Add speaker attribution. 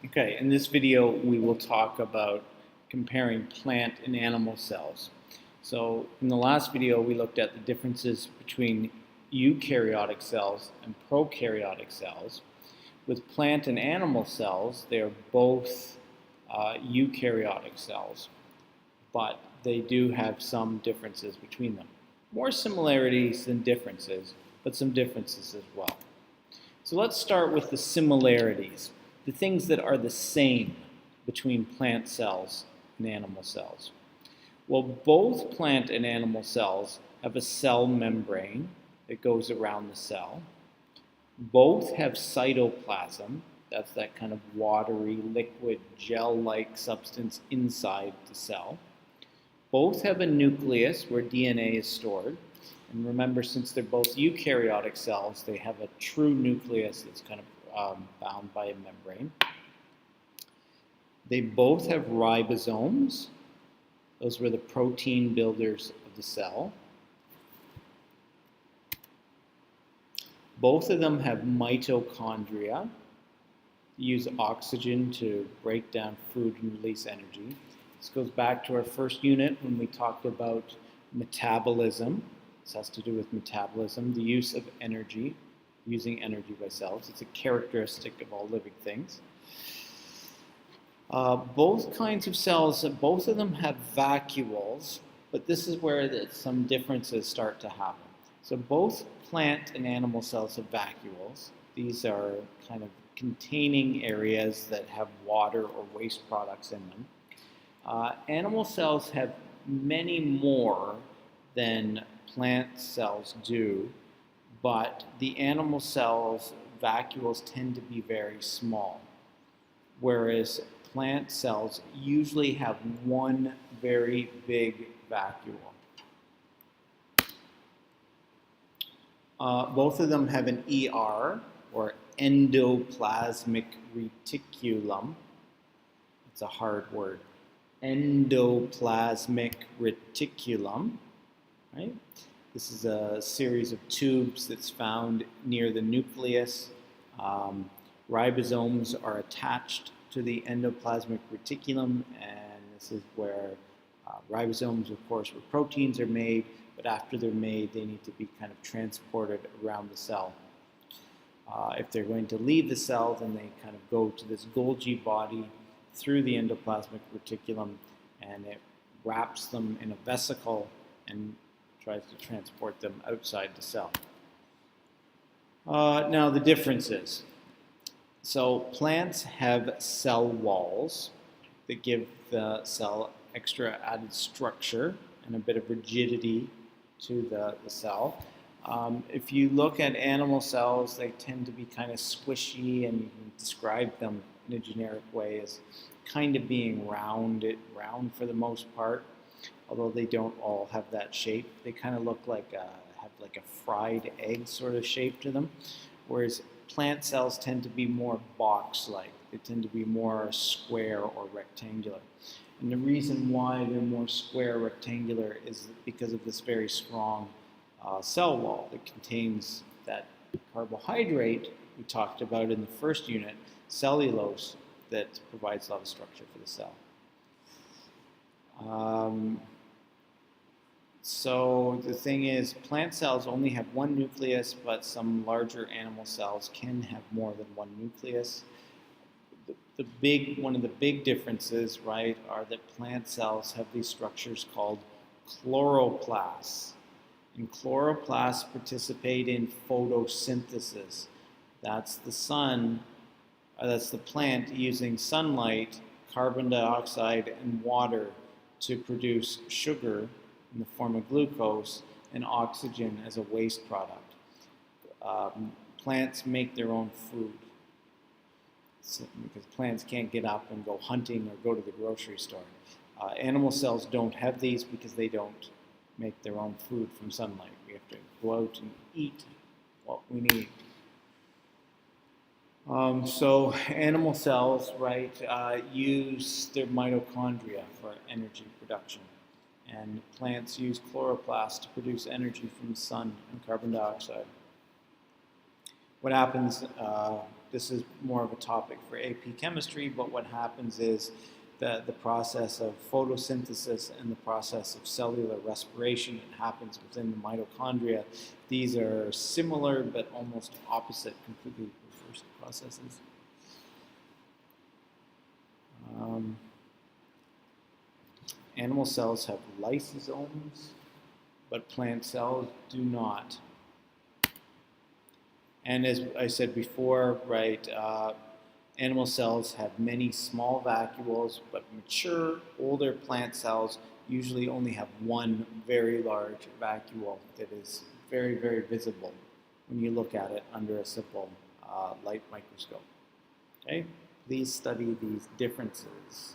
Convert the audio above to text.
Speaker 1: Okay, in this video we will talk about comparing plant and animal cells. So in the last video we looked at the differences between eukaryotic cells and prokaryotic cells. With plant and animal cells, they are both eukaryotic cells, but they do have some differences between them. More similarities than differences, but some differences as well. So let's start with the similarities, the things that are the same between plant cells and animal cells. Well, both plant and animal cells have a cell membrane that goes around the cell. Both have cytoplasm, that's that kind of watery, liquid, gel-like substance inside the cell. Both have a nucleus where DNA is stored. And remember, since they're both eukaryotic cells, they have a true nucleus that's kind of bound by a membrane. They both have ribosomes. Those were the protein builders of the cell. Both of them have mitochondria. They use oxygen to break down food and release energy. This goes back to our first unit when we talked about metabolism. This has to do with metabolism, the use of energy, using energy by cells. It's a characteristic of all living things. Both kinds of cells, both of them have vacuoles, but this is where some differences start to happen. So both plant and animal cells have vacuoles. These are kind of containing areas that have water or waste products in them. Animal cells have many more than plant cells do, but the animal cells' vacuoles tend to be very small, whereas plant cells usually have one very big vacuole. Both of them have an ER, or endoplasmic reticulum. It's a hard word. Endoplasmic reticulum, right? This is a series of tubes that's found near the nucleus. Ribosomes are attached to the endoplasmic reticulum, and this is where ribosomes, of course, where proteins are made, but after they're made, they need to be kind of transported around the cell. If they're going to leave the cell, then they kind of go to this Golgi body through the endoplasmic reticulum, and it wraps them in a vesicle and tries to transport them outside the cell. Now the differences. So plants have cell walls that give the cell extra added structure and a bit of rigidity to the cell. If you look at animal cells, they tend to be kind of squishy, and you can describe them in a generic way as kind of being round for the most part, although they don't all have that shape. They kind of look like have like a fried egg sort of shape to them, whereas plant cells tend to be more box-like. They tend to be more square or rectangular. And the reason why they're more square or rectangular is because of this very strong cell wall that contains that carbohydrate we talked about in the first unit, cellulose, that provides a lot of structure for the cell. So the thing is, plant cells only have one nucleus, but some larger animal cells can have more than one nucleus. One of the big differences, right, are that plant cells have these structures called chloroplasts. And chloroplasts participate in photosynthesis. That's the sun, that's the plant using sunlight, carbon dioxide, and water to produce sugar in the form of glucose and oxygen as a waste product. Plants make their own food because plants can't get up and go hunting or go to the grocery store. Animal cells don't have these because they don't make their own food from sunlight. We have to go out and eat what we need. So animal cells, right, use their mitochondria for energy production. And plants use chloroplasts to produce energy from the sun and carbon dioxide. What happens this is more of a topic for AP chemistry, but what happens is the process of photosynthesis and the process of cellular respiration that happens within the mitochondria. These are similar but almost opposite, completely reversed processes. Animal cells have lysosomes, but plant cells do not. And as I said before, right, animal cells have many small vacuoles, but mature, older plant cells usually only have one very large vacuole that is very, very visible when you look at it under a simple light microscope. Okay? Please study these differences.